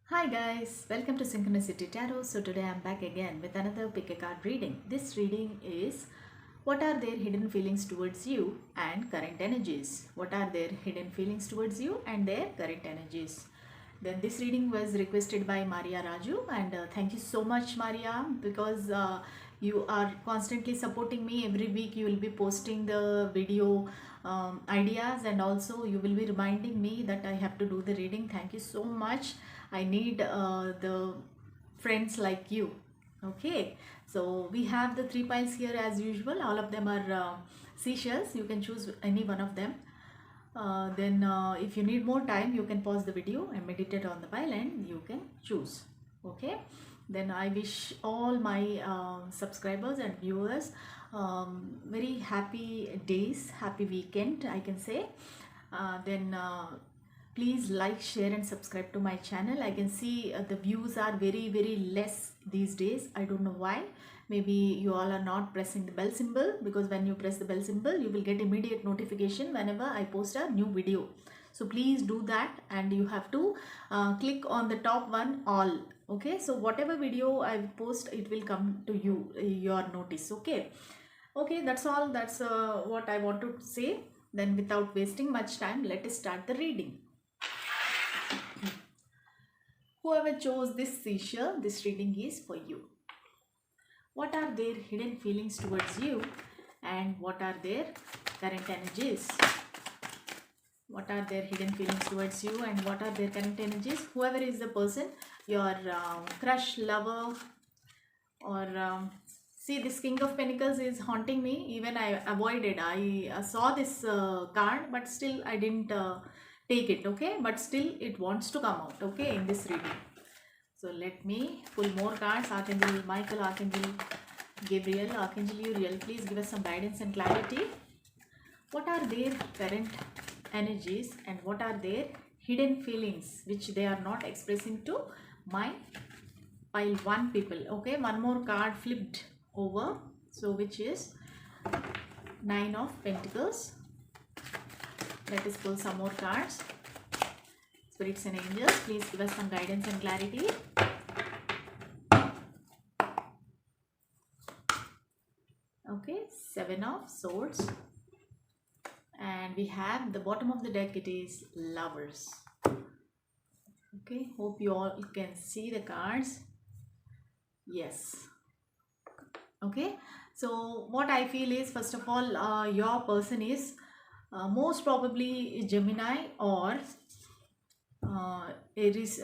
Hi guys, welcome to Synchronicity Tarot. So today I'm back again with another pick a card reading. This reading is what are their hidden feelings towards you and current energies? What are their hidden feelings towards you and their current energies? Then this reading was requested by Maria Raju and thank you so much Maria because you are constantly supporting me. Every week you will be posting the video ideas and also you will be reminding me that I have to do the reading. Thank you so much. I need the friends like you. Okay, so we have the three piles here as usual. All of them are seashells. You can choose any one of them. Then if you need more time, you can pause the video and meditate on the pile and you can choose. Okay, then I wish all my subscribers and viewers very happy days, happy weekend, I can say. Then please like, share and subscribe to my channel. I can see the views are very less these days. I don't know why. Maybe you all are not pressing the bell symbol, because when you press the bell symbol you will get immediate notification whenever I post a new video. So please do that, and you have to click on the top one, all. Okay, so whatever video I post, it will come to you, your notice. Okay, that's all. That's what I want to say. Then without wasting much time, let us start the reading. Whoever chose this seashell, this reading is for you. What are their hidden feelings towards you and what are their current energies? What are their hidden feelings towards you and what are their current energies? Whoever is the person, your crush, lover, or see, this King of Pentacles is haunting me. Even I avoided. I saw this card, but still I didn't take it. Okay, but still it wants to come out. Okay, in this reading. So let me pull more cards. Archangel Michael, Archangel Gabriel, Archangel Uriel, please give us some guidance and clarity. What are their current energies and what are their hidden feelings which they are not expressing to my pile 1 people? Okay, one more card flipped over, so which is 9 of Pentacles. Let us pull some more cards. Spirits and angels, please give us some guidance and clarity. Okay, 7 of Swords, and we have the bottom of the deck, it is Lovers. Okay, hope you all can see the cards. Yes. Okay, so what I feel is, first of all, your person is most probably Gemini or Aries.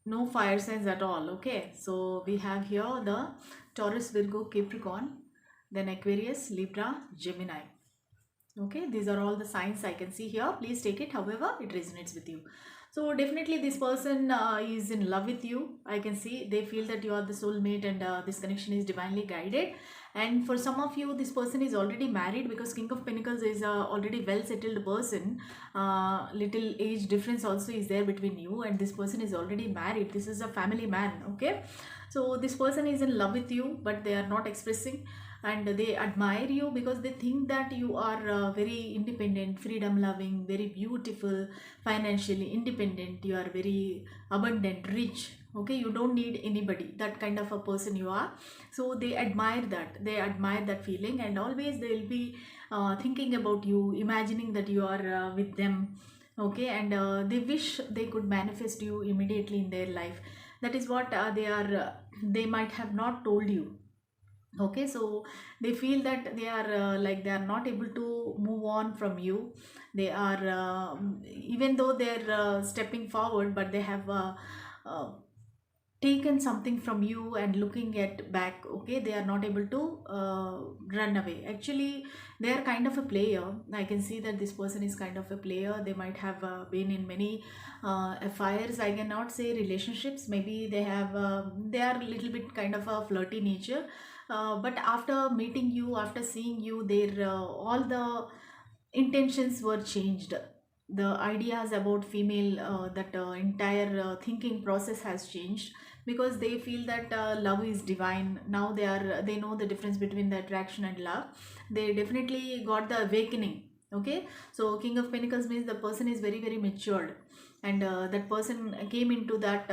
No fire signs at all. Okay, so we have here the Taurus, Virgo, Capricorn, then Aquarius, Libra, Gemini. Okay, these are all the signs I can see here. Please take it however it resonates with you. So definitely this person is in love with you. I can see they feel that you are the soulmate, and this connection is divinely guided. And for some of you, this person is already married, because King of Pentacles is a already well settled person. Little age difference also is there between you, and this person is already married. This is a family man. Okay, so this person is in love with you, but they are not expressing, and they admire you because they think that you are very independent, freedom loving, very beautiful, financially independent, you are very abundant, rich. Okay, you don't need anybody, that kind of a person you are. So they admire that, feeling, and always they will be thinking about you, imagining that you are with them. Okay, and they wish they could manifest you immediately in their life. That is what they might have not told you. Okay, so they feel that they are like they are not able to move on from you. They are even though they're stepping forward, but they have uh, taken something from you and looking at back. Okay, they are not able to run away. Actually, they are kind of a player. I can see that this person is kind of a player. They might have been in many affairs. I cannot say relationships. Maybe they are a little bit kind of a flirty nature. But after meeting you, after seeing you, their all the intentions were changed. The ideas about female, that entire thinking process has changed, because they feel that love is divine. Now they know the difference between the attraction and love. They definitely got the awakening. Okay, so King of Pentacles means the person is very matured, and that person came into that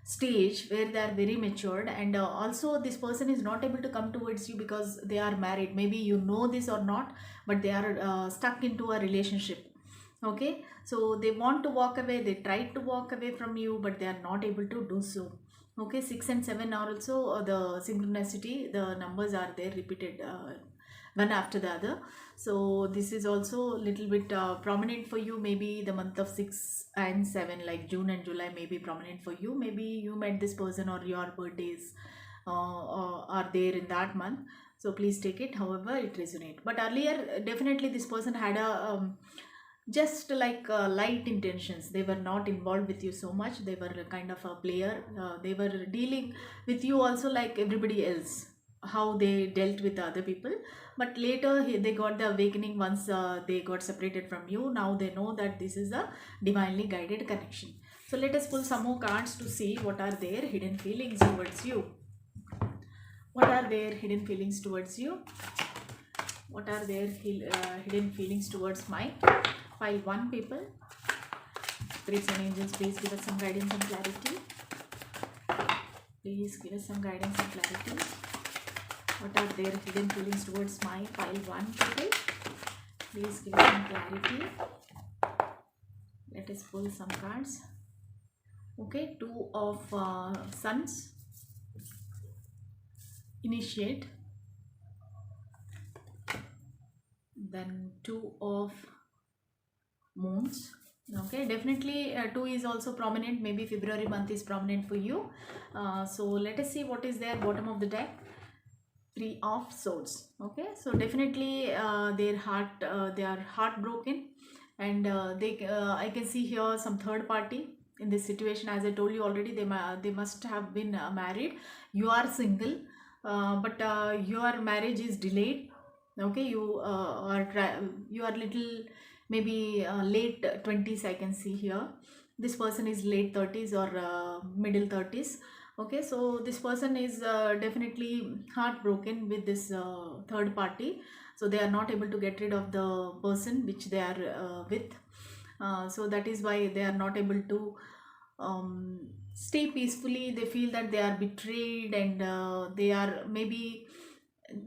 stage where they are very matured, and also this person is not able to come towards you because they are married. Maybe you know this or not, but they are stuck into a relationship. Okay, so they want to walk away, they tried to walk away from you, but they are not able to do so. Okay, 6 and 7 are also the synchronicity, the numbers are there repeated one after the other. So this is also little bit prominent for you. Maybe the month of 6 and 7, like June and July, may be prominent for you. Maybe you met this person, or your birthdays are there in that month. So please take it however it resonate. But earlier, definitely this person had a just like light intentions. They were not involved with you so much. They were a kind of a player. They were dealing with you also like everybody else, how they dealt with the other people. But later they got the awakening once they got separated from you. Now they know that this is a divinely guided connection. So let us pull some more cards to see what are their hidden feelings towards you. What are their hidden feelings towards you? What are their hidden feelings towards my pile 1 people? Spirits and angels, please give us some guidance and clarity. Please give us some guidance and clarity. What are their hidden feelings towards my pile 1 people? Please give us some clarity. Let us pull some cards. Okay, 2 of Suns. Initiate. Then 2 of Moons. Okay, definitely 2 is also prominent. Maybe February month is prominent for you. So let us see what is there bottom of the deck. 3 of Swords. Okay, so definitely their heart, they are heartbroken, and I can see here some third party in this situation. As I told you already, they must have been married. You are single, but your marriage is delayed. Okay, you are little, maybe late 20s. I can see here this person is late 30s or middle 30s. Okay, so this person is definitely heartbroken with this third party. So they are not able to get rid of the person which they are with. So that is why they are not able to stay peacefully. They feel that they are betrayed, and they are maybe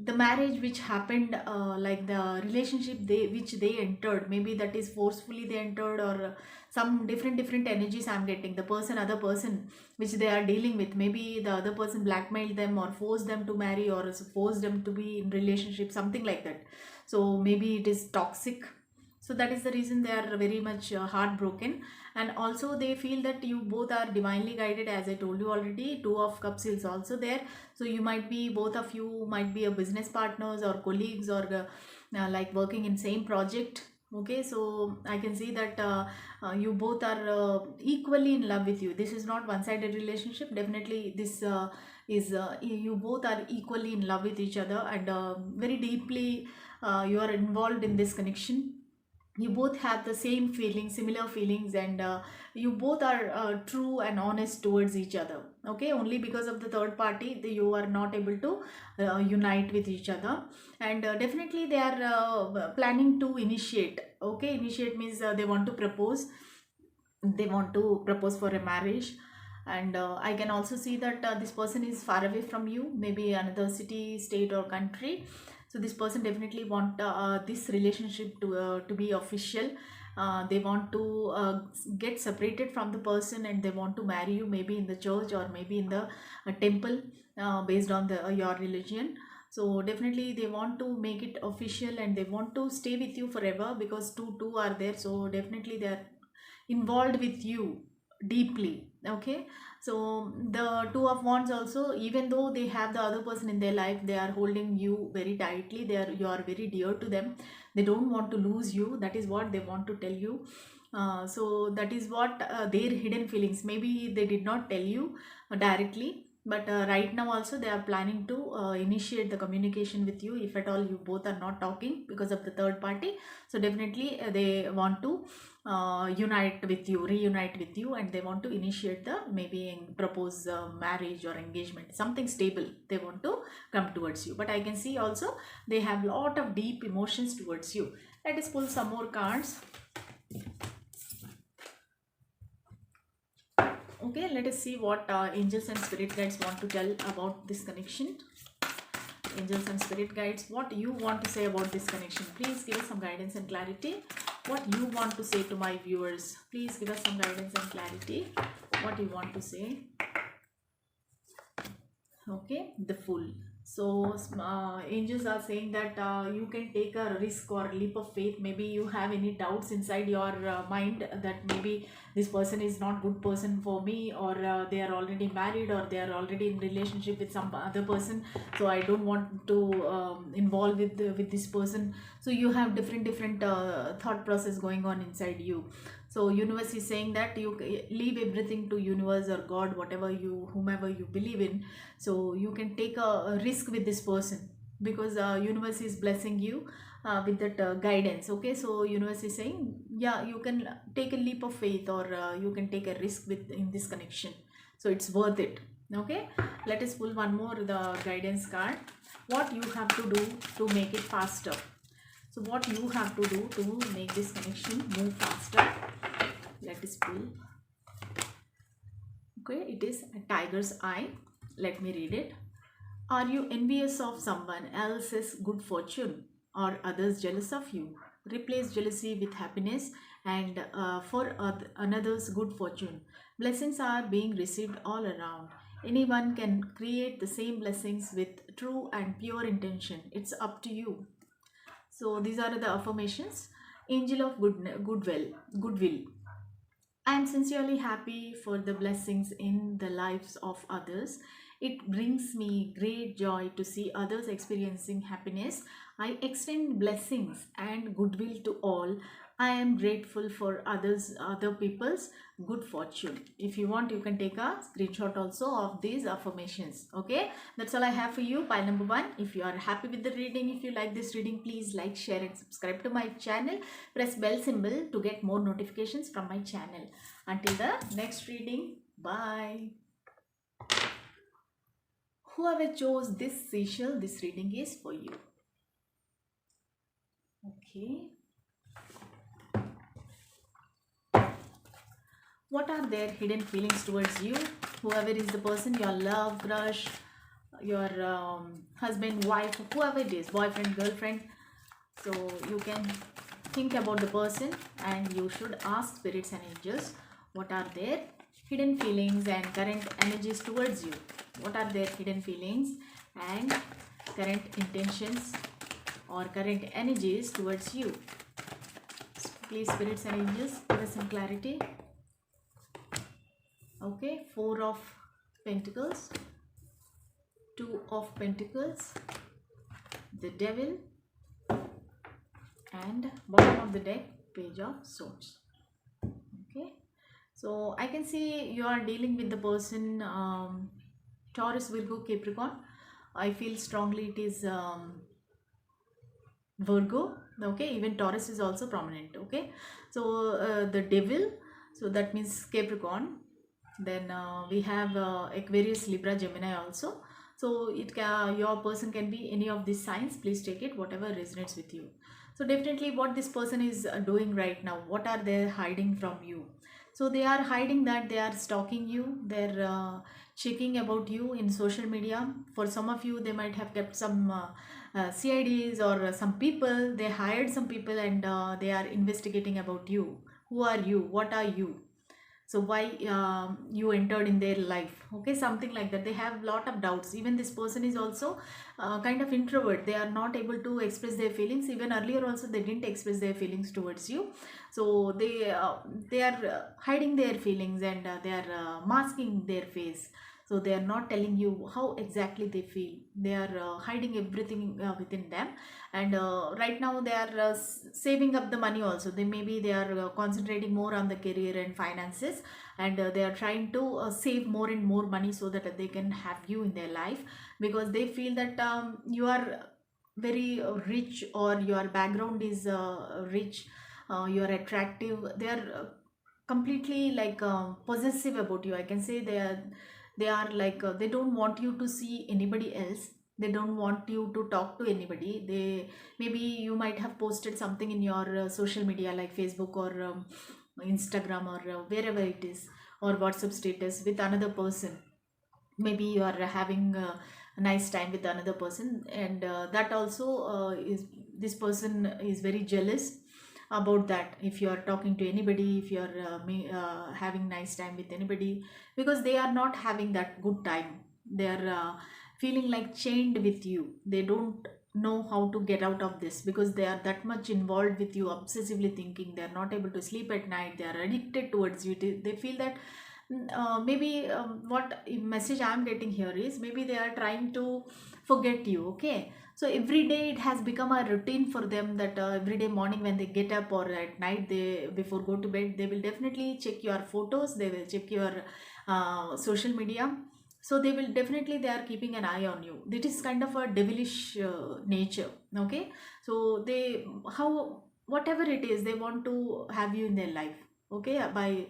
the marriage which happened, like the relationship which they entered, maybe that is forcefully they entered, or some different energies I'm getting. The other person which they are dealing with, maybe the other person blackmailed them or forced them to marry, or forced them to be in relationship, something like that. So maybe it is toxic. So that is the reason they are very much heartbroken. And also they feel that you both are divinely guided. As I told you already, 2 of Cups is also there. So you might be, both of you might be a business partners or colleagues, or like working in same project. Okay, so I can see that you both are equally in love with you. This is not one-sided relationship. Definitely this is you both are equally in love with each other, and very deeply you are involved in this connection. You both have the same feelings, similar feelings, and you both are true and honest towards each other. Okay, only because of the third party you are not able to unite with each other. And definitely they are planning to initiate. Okay, initiate means they want to propose. They want to propose for a marriage. And I can also see that this person is far away from you, maybe another city, state, or country. So this person definitely want this relationship to be official. They want to get separated from the person, and they want to marry you, maybe in the church or maybe in the temple, based on your religion. So definitely they want to make it official, and they want to stay with you forever, because two are there. So definitely they are involved with you deeply. Okay, so the 2 of Wands also, even though they have the other person in their life, they are holding you very tightly. You are very dear to them. They don't want to lose you. That is what they want to tell you. So that is what their hidden feelings. Maybe they did not tell you directly, but right now also they are planning to initiate the communication with you, if at all you both are not talking because of the third party. So definitely they want to reunite with you, and they want to initiate the maybe propose marriage or engagement, something stable. They want to come towards you. But I can see also they have lot of deep emotions towards you. Let us pull some more cards. Okay, let us see what angels and spirit guides want to tell about this connection. Angels and spirit guides, what you want to say about this connection? Please give us some guidance and clarity. What you want to say to my viewers? Please give us some guidance and clarity. What you want to say? Okay, the Fool. So angels are saying that you can take a risk or leap of faith. Maybe you have any doubts inside your mind that maybe this person is not good person for me, or they are already married, or they are already in relationship with some other person, so I don't want to involve with this person. So you have different thought process going on inside you. So universe is saying that you leave everything to universe or God, whatever you, whomever you believe in. So you can take a risk with this person, because universe is blessing you with that guidance. Okay, so universe is saying, yeah, you can take a leap of faith, or you can take a risk with in this connection, so it's worth it. Okay, let us pull one more the guidance card. What you have to do to make it faster? So what you have to do to make this connection move faster? Let us pull. Okay, it is a tiger's eye. Let me read it. Are you envious of someone else's good fortune, or others jealous of you? Replace jealousy with happiness and for another's good fortune. Blessings are being received all around. Anyone can create the same blessings with true and pure intention. It's up to you. So these are the affirmations. Angel of goodwill. I am sincerely happy for the blessings in the lives of others. It brings me great joy to see others experiencing happiness. I extend blessings and goodwill to all. I am grateful for other people's good fortune. If you want, you can take a screenshot also of these affirmations. Okay, that's all I have for you. Pile number 1. If you are happy with the reading, if you like this reading, please like, share and subscribe to my channel. Press bell symbol to get more notifications from my channel. Until the next reading, bye. Whoever chose this seashell, this reading is for you. Okay. What are their hidden feelings towards you? Whoever is the person, your love, crush, your husband, wife, whoever it is, boyfriend, girlfriend. So you can think about the person, and you should ask spirits and angels what are their hidden feelings and current energies towards you. What are their hidden feelings and current intentions or current energies towards you? Please, spirits and angels, give us some clarity. Okay, 4 of Pentacles, 2 of Pentacles, the Devil, and bottom of the deck, Page of Swords. Okay, so I can see you are dealing with the person Taurus, Virgo, Capricorn. I feel strongly it is Virgo. Okay, even Taurus is also prominent. Okay, so the Devil, so that means Capricorn. Then we have Aquarius, Libra, Gemini also. So it can, your person can be any of these signs. Please take it, whatever resonates with you. So definitely what this person is doing right now, what are they hiding from you? So they are hiding that they are stalking you. They're checking about you in social media. For some of you, they might have kept some CIDs, or some people, they hired some people, and they are investigating about you. Who are you? What are you? So why you entered in their life? Okay, something like that. They have lot of doubts. Even this person is also kind of introvert. They are not able to express their feelings. Even earlier also they didn't express their feelings towards you. So they are hiding their feelings, and they are masking their face. So they are not telling you how exactly they feel. They are hiding everything within them. And right now they are saving up the money also. They are concentrating more on the career and finances, and they are trying to save more and more money, so that they can have you in their life, because they feel that you are very rich, or your background is rich, you are attractive. They are completely like possessive about you. I can say they are like they don't want you to see anybody else. They don't want you to talk to anybody. They, maybe you might have posted something in your social media like Facebook, or Instagram, or wherever it is, or WhatsApp status with another person. Maybe you are having a nice time with another person, and that also is this person is very jealous about that. If you are talking to anybody, if you are having nice time with anybody, because they are not having that good time, they are feeling like chained with you. They don't know how to get out of this because they are that much involved with you, obsessively thinking. They are not able to sleep at night, they are addicted towards you. They feel that maybe what message I'm getting here is, maybe they are trying to forget you. Okay, so every day it has become a routine for them that every day morning when they get up, or at night they before go to bed, they will definitely check your photos, they will check your social media. So they will definitely, they are keeping an eye on you. That is kind of a devilish nature. Okay, so they, how, whatever it is, they want to have you in their life. Okay, by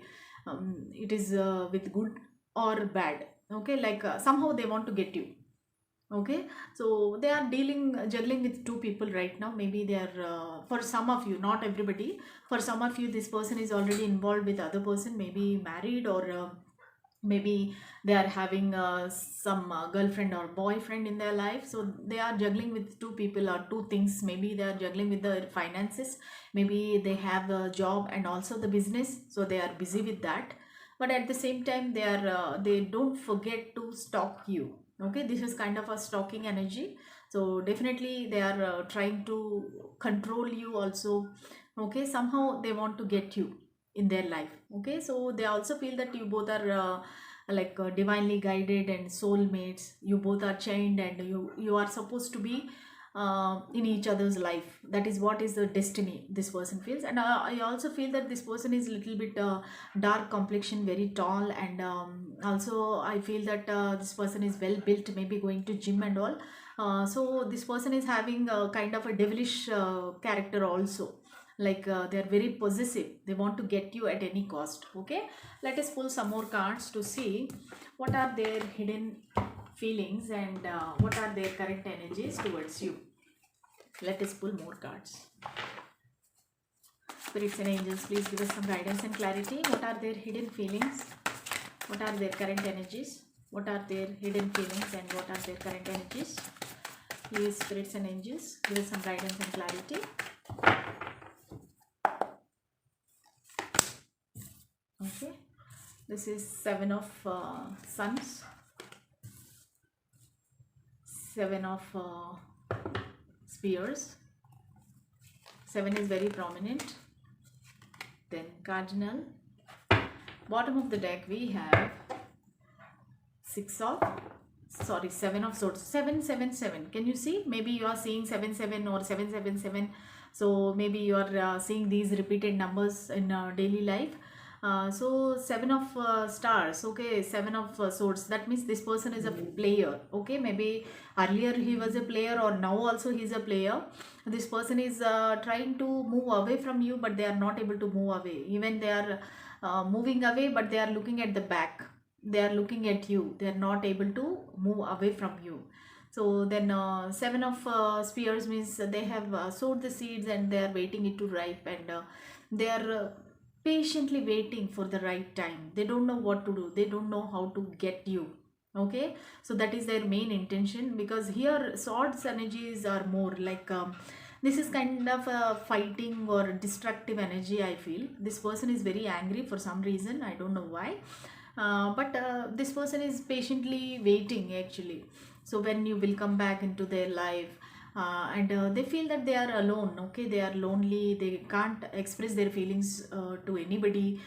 it is with good or bad. Okay, like somehow they want to get you. Okay, so they are juggling with two people right now. Maybe they are for some of you, not everybody, for some of you this person is already involved with other person, maybe married, or maybe they are having some girlfriend or boyfriend in their life. So they are juggling with two people or two things. Maybe they are juggling with the finances, maybe they have a job and also the business, so they are busy with that. But at the same time they are they don't forget to stalk you. Okay, this is kind of a stalking energy. So definitely they are trying to control you also. Okay, somehow they want to get you in their life. Okay, so they also feel that you both are divinely guided and soulmates. You both are chained, and you are supposed to be in each other's life. That is what is the destiny this person feels. And I also feel that this person is a little bit dark complexion, very tall, and also I feel that this person is well built, maybe going to gym and all. So this person is having a kind of a devilish character also. Like they are very possessive, they want to get you at any cost. Okay, let us pull some more cards to see what are their hidden feelings, and what are their current energies towards you. Let us pull more cards. Spirits and angels, please give us some guidance and clarity. What are their hidden feelings? What are their current energies? What are their hidden feelings, and what are their current energies? Please, spirits and angels, give us some guidance and clarity. Okay, this is Seven of Suns, Seven of Spears. Seven is very prominent. Then Cardinal. Bottom of the deck we have Seven of Swords. 777. Can you see? Maybe you are seeing 77 or 777. So maybe you are seeing these repeated numbers in daily life. So Seven of Stars. Okay, Seven of Swords. That means this person is a player. Okay, maybe earlier he was a player, or now also he is a player. This person is trying to move away from you, but they are not able to move away. Even they are moving away, but they are looking at the back. They are looking at you. They are not able to move away from you. So then Seven of Spears means they have sowed the seeds, and they are waiting it to ripe, and they are patiently waiting for the right time. They don't know what to do, they don't know how to get you. Okay, so that is their main intention, because here swords energies are more like this is kind of a fighting or destructive energy. I feel this person is very angry for some reason, I don't know why. But this person is patiently waiting actually. So when you will come back into their life, and they feel that they are alone. Okay, they are lonely, they can't express their feelings to anybody.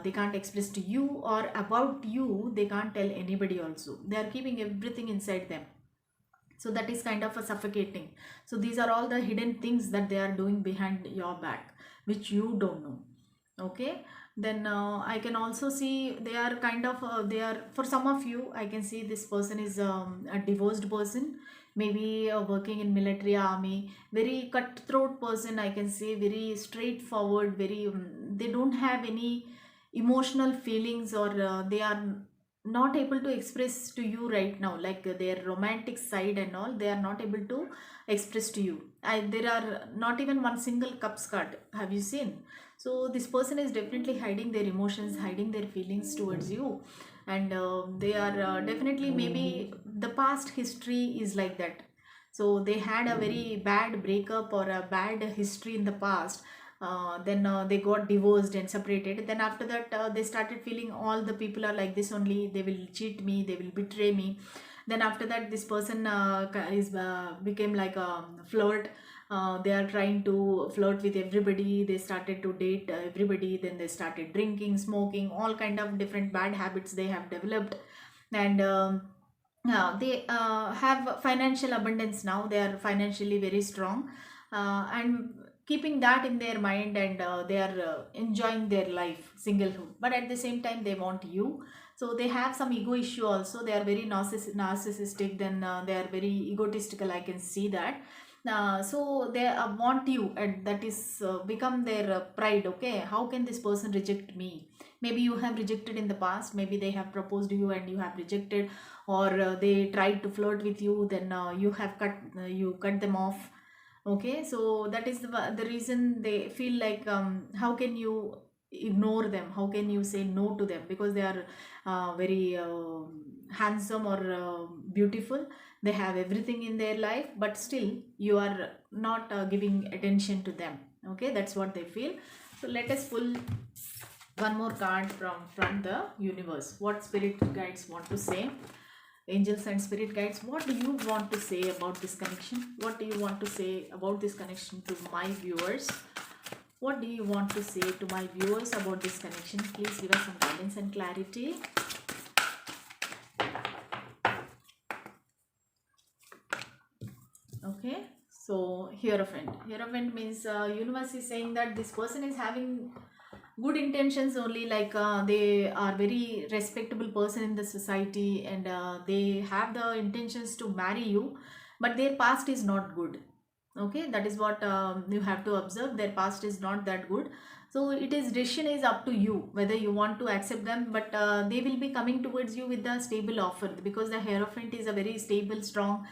They can't express to you, or about you they can't tell anybody also. They are keeping everything inside them. So that is kind of a suffocating. So these are all the hidden things that they are doing behind your back, which you don't know. Okay, then I can also see they are kind of they are, for some of you I can see this person is a divorced person, maybe working in military, army, very cutthroat person. I can say very straightforward, very they don't have any emotional feelings, or they are not able to express to you right now, like their romantic side and all, they are not able to express to you. There are not even one single cups card, have you seen? So this person is definitely hiding their emotions, hiding their feelings towards you, and they are definitely, maybe the past history is like that. So they had a very bad breakup or a bad history in the past. Then they got divorced and separated. Then after that, they started feeling all the people are like this only. They will cheat me. They will betray me. Then after that, this person is became like a flirt. They are trying to flirt with everybody. They started to date everybody. Then they started drinking, smoking, all kind of different bad habits they have developed. And they have financial abundance now. They are financially very strong, and keeping that in their mind, and they are enjoying their life singlehood, but at the same time they want you. So they have some ego issue also. They are very narcissistic. Then they are very egotistical, I can see that. So they want you, and that is become their pride. Okay, how can this person reject me? Maybe you have rejected in the past. Maybe they have proposed you and you have rejected, or they tried to flirt with you. Then you cut them off. Okay, so that is the reason they feel like, how can you ignore them? How can you say no to them? Because they are very handsome or beautiful. They have everything in their life, but still you are not giving attention to them. Okay, that's what they feel. So let us pull one more card from the universe. What spirit guides want to say? Angels and spirit guides, what do you want to say about this connection? What do you want to say about this connection to my viewers? What do you want to say to my viewers about this connection? Please give us some guidance and clarity. Okay, so Hierophant means universe is saying that this person is having good intentions only. Like they are very respectable person in the society, and they have the intentions to marry you, but their past is not good. Okay, that is what you have to observe. Their past is not that good. So it is, decision is up to you whether you want to accept them. But they will be coming towards you with the stable offer, because the Hierophant is a very stable, strong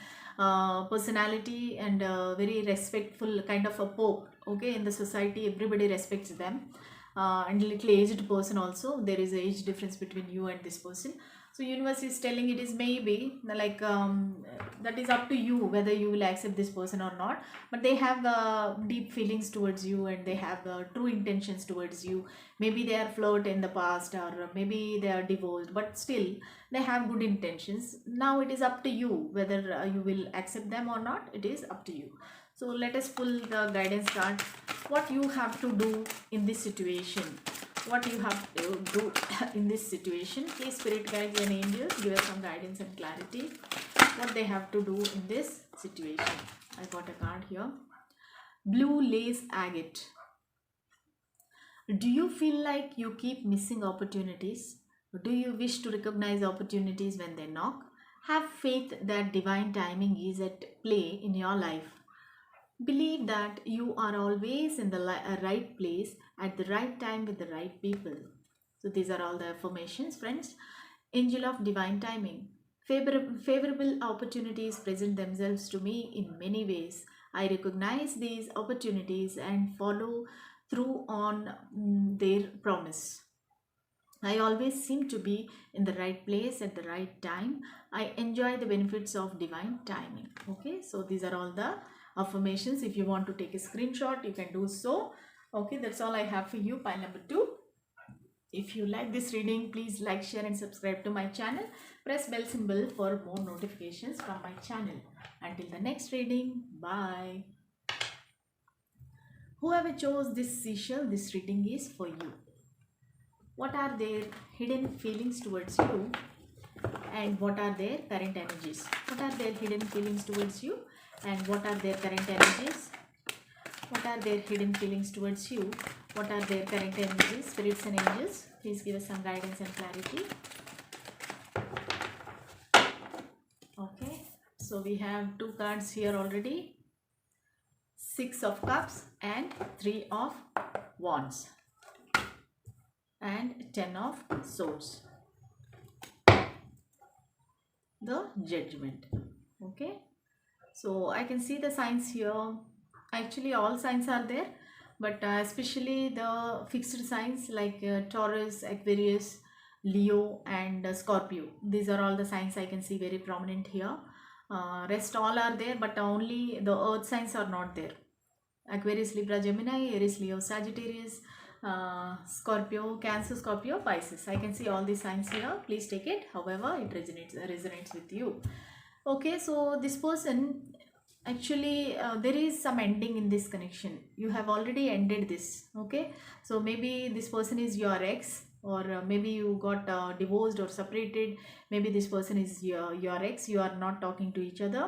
personality, and very respectful kind of a pope. Okay, in the society everybody respects them. And little aged person also. There is a age difference between you and this person. So universe is telling, it is maybe like, that is up to you whether you will accept this person or not. But they have deep feelings towards you, and they have true intentions towards you. Maybe they are flirt in the past, or maybe they are divorced, but still they have good intentions. Now it is up to you whether you will accept them or not. It is up to you. So let us pull the guidance card. What you have to do in this situation? What you have to do in this situation? Please, spirit guides and angels, give us some guidance and clarity. What they have to do in this situation? I got a card here. Blue lace agate. Do you feel like you keep missing opportunities? Do you wish to recognize opportunities when they knock? Have faith that divine timing is at play in your life. Believe that you are always in the right place at the right time with the right people. So these are all the affirmations, friends. Angel of divine timing. Favorable opportunities present themselves to me in many ways. I recognize these opportunities and follow through on their promise. I always seem to be in the right place at the right time. I enjoy the benefits of divine timing. Okay, so these are all the affirmations. If you want to take a screenshot, you can do so. Okay, that's all I have for you. Pile number 2. If you like this reading, please like, share and subscribe to my channel. Press bell symbol for more notifications from my channel. Until the next reading, bye. Whoever chose this seashell, this reading is for you. What are their hidden feelings towards you, and what are their current energies? What are their hidden feelings towards you, and what are their current energies? What are their hidden feelings towards you? What are their current energies? Spirits and angels, please give us some guidance and clarity. Okay, so we have 2 cards here already. 6 of Cups and 3 of Wands and 10 of Swords. The Judgment. Okay, so I can see the signs here. Actually all signs are there, but especially the fixed signs like Taurus, Aquarius, Leo, and Scorpio. These are all the signs I can see very prominent here. Rest all are there, but only the earth signs are not there. Aquarius, Libra, Gemini, Aries, Leo, Sagittarius, Scorpio, Cancer, Scorpio, Pisces. I can see all these signs here. Please take it however it resonates with you. Okay, so this person actually there is some ending in this connection. You have already ended this. Okay, so maybe this person is your ex, or maybe you got divorced or separated. Maybe this person is your ex. You are not talking to each other,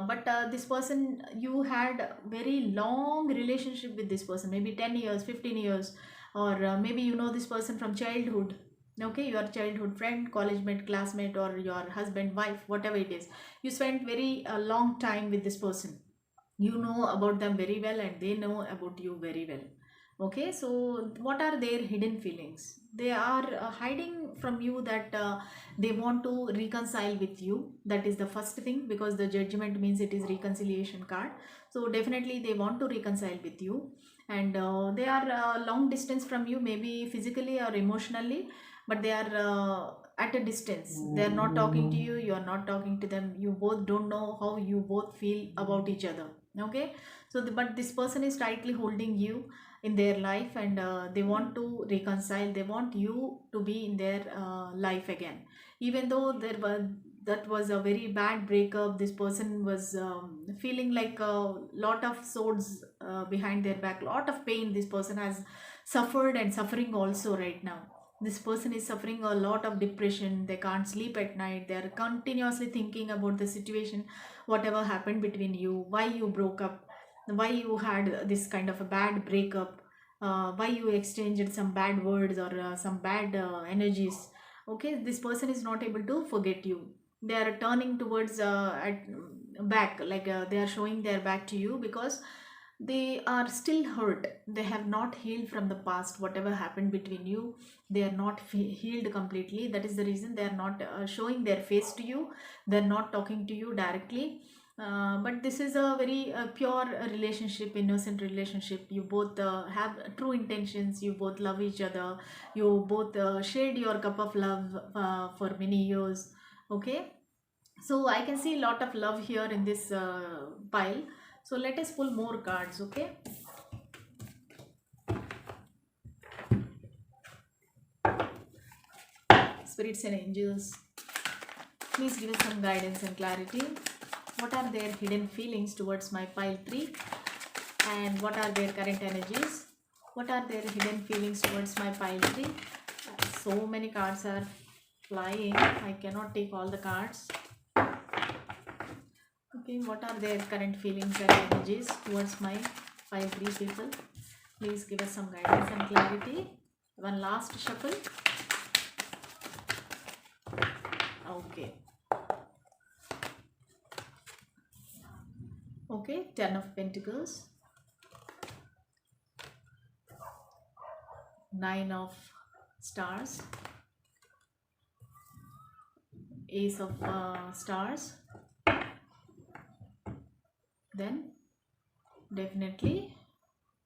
but this person, you had very long relationship with this person, maybe 10 years, 15 years, or maybe you know this person from childhood. Okay, your childhood friend, college mate, classmate, or your husband, wife, whatever it is. You spent very long time with this person. You know about them very well and they know about you very well. Okay, so what are their hidden feelings? They are hiding from you that they want to reconcile with you. That is the first thing, because the judgment means it is reconciliation card. So definitely they want to reconcile with you, and they are long distance from you, maybe physically or emotionally, but they are at a distance. They are not talking to you, you are not talking to them. You both don't know how you both feel about each other. Okay, so but this person is tightly holding you in their life, and they want to reconcile. They want you to be in their life again, even though there was that was a very bad breakup. This person was feeling like a lot of swords behind their back, lot of pain. This person has suffered and suffering also right now. This person is suffering a lot of depression. They can't sleep at night. They are continuously thinking about the situation, whatever happened between you, why you broke up, why you had this kind of a bad breakup, why you exchanged some bad words or some bad energies. Okay, this person is not able to forget you. They are turning towards back, like they are showing their back to you, because they are still hurt. They have not healed from the past. Whatever happened between you, they are not healed completely. That is the reason they are not showing their face to you. They are not talking to you directly. But this is a very pure relationship, innocent relationship. You both have true intentions. You both love each other. You both shared your cup of love for many years. Okay, so I can see a lot of love here in this pile. So let us pull more cards. Okay, spirits and angels, please give us some guidance and clarity. What are their hidden feelings towards my pile 3, and what are their current energies? What are their hidden feelings towards my pile 3? So many cards are flying. I cannot take all the cards. Okay, what are their current feelings and energies towards my pile 3 people? Please give us some guidance and clarity. One last shuffle. Okay. Okay, 10 of Pentacles, 9 of Stars, Ace of Stars, then definitely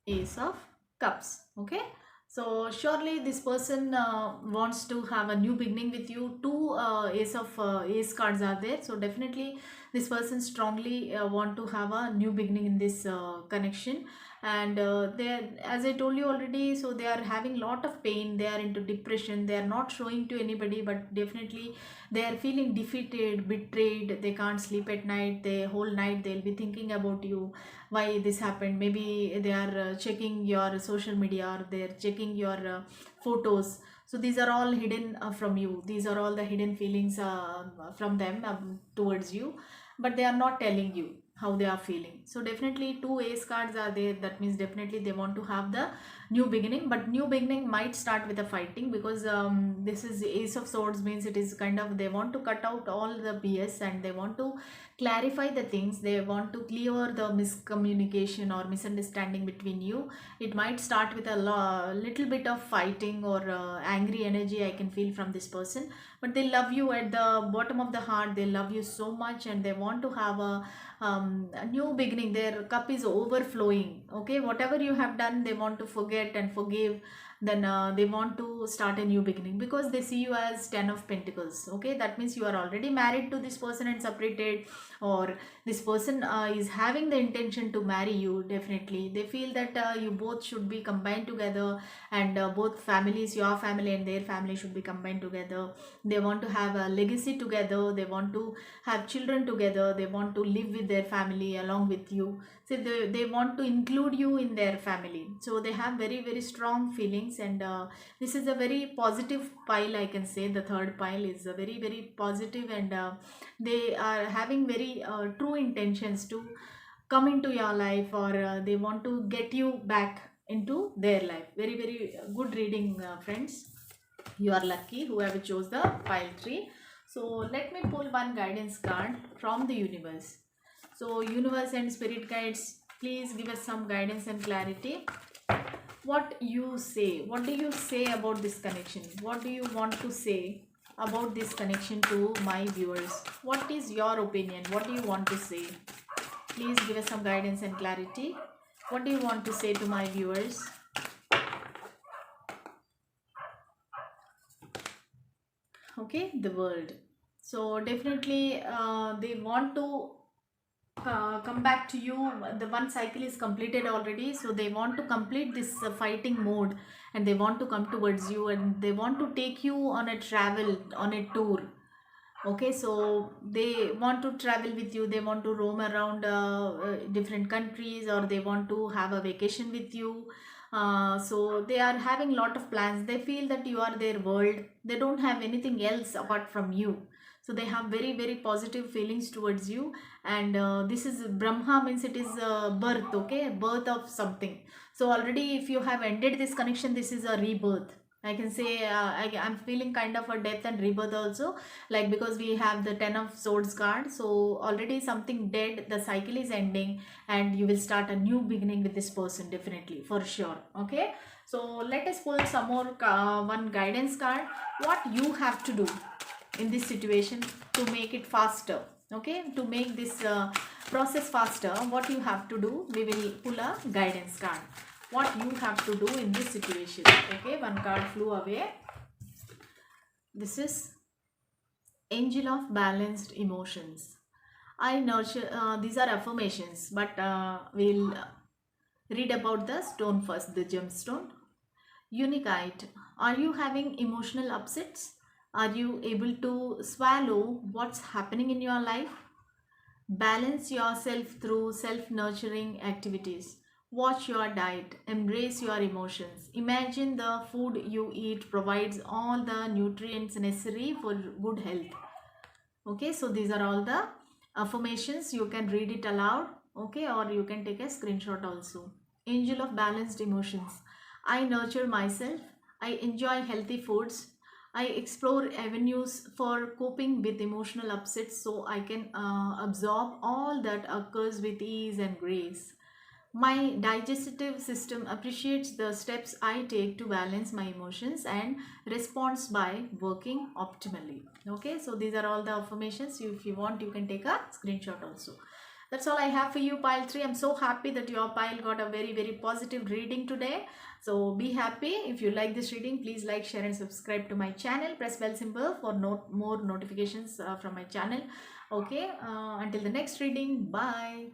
Ace of Cups. Okay, so surely this person wants to have a new beginning with you. Two ace cards are there, so definitely this person strongly want to have a new beginning in this connection. And they, as I told you already, so they are having lot of pain. They are into depression. They are not showing to anybody, but definitely they are feeling defeated, betrayed. They can't sleep at night. The whole night they'll be thinking about you, why this happened. Maybe they are checking your social media, or they're checking your photos. So these are all hidden from you. These are all the hidden feelings from them towards you, but they are not telling you how they are feeling. So definitely two ace cards are there. That means definitely they want to have the new beginning, but new beginning might start with a fighting, because this is Ace of Swords, means it is kind of, they want to cut out all the BS and they want to clarify the things, they want to clear the miscommunication or misunderstanding between you. It might start with a little bit of fighting or angry energy I can feel from this person, but they love you at the bottom of the heart, they love you so much and they want to have a new beginning. Their cup is overflowing. Okay, whatever you have done, they want to forget and forgive. Then they want to start a new beginning, because they see you as 10 of Pentacles. Okay, that means you are already married to this person and separated, or this person is having the intention to marry you. Definitely they feel that you both should be combined together, and both families, your family and their family, should be combined together. They want to have a legacy together, they want to have children together, they want to live with their family along with you. So they want to include you in their family. So they have very, very strong feelings, and this is a very positive pile, I can say. The third pile is a very, very positive, and they are having very true intentions to come into your life, or they want to get you back into their life. Very, very good reading, friends. You are lucky whoever chose the pile 3. So let me pull one guidance card from the universe. So universe and spirit guides, please give us some guidance and clarity. What you say, what do you say about this connection? What do you want to say about this connection to my viewers? What is your opinion? What do you want to say? Please give us some guidance and clarity. What do you want to say to my viewers? Okay, the world. So definitely they want to come back to you. The one cycle is completed already, so they want to complete this fighting mode, and they want to come towards you, and they want to take you on a travel, on a tour. Okay, so they want to travel with you, they want to roam around different countries, or they want to have a vacation with you. So they are having a lot of plans. They feel that you are their world, they don't have anything else apart from you. So they have very, very positive feelings towards you. And this is Brahma, means it is birth. Okay, birth of something. So already if you have ended this connection, this is a rebirth, I can say. I'm feeling kind of a death and rebirth also, like, because we have the 10 of Swords card. So already something dead, the cycle is ending, and you will start a new beginning with this person, definitely, for sure. Okay, so let us pull some more one guidance card. What you have to do in this situation to make it faster, okay, to make this process faster, what you have to do, we will pull a guidance card. What you have to do in this situation. Okay, one card flew away. This is Angel of Balanced Emotions. I nurture, these are affirmations, but we'll read about the stone first, the gemstone. Unikite, are you having emotional upsets? Are you able to swallow what's happening in your life? Balance yourself through self-nurturing activities. Watch your diet, embrace your emotions. Imagine the food you eat provides all the nutrients necessary for good health. Okay, so these are all the affirmations. You can read it aloud, okay, or you can take a screenshot also. Angel of Balanced Emotions. I nurture myself. I enjoy healthy foods. I explore avenues for coping with emotional upsets, so I can absorb all that occurs with ease and grace. My digestive system appreciates the steps I take to balance my emotions and responds by working optimally. Okay, so these are all the affirmations. If you want, you can take a screenshot also. That's all I have for you, pile 3. I'm so happy that your pile got a very, very positive reading today. So be happy. If you like this reading, please like, share and subscribe to my channel. Press bell symbol for more notifications from my channel. Okay, until the next reading, bye.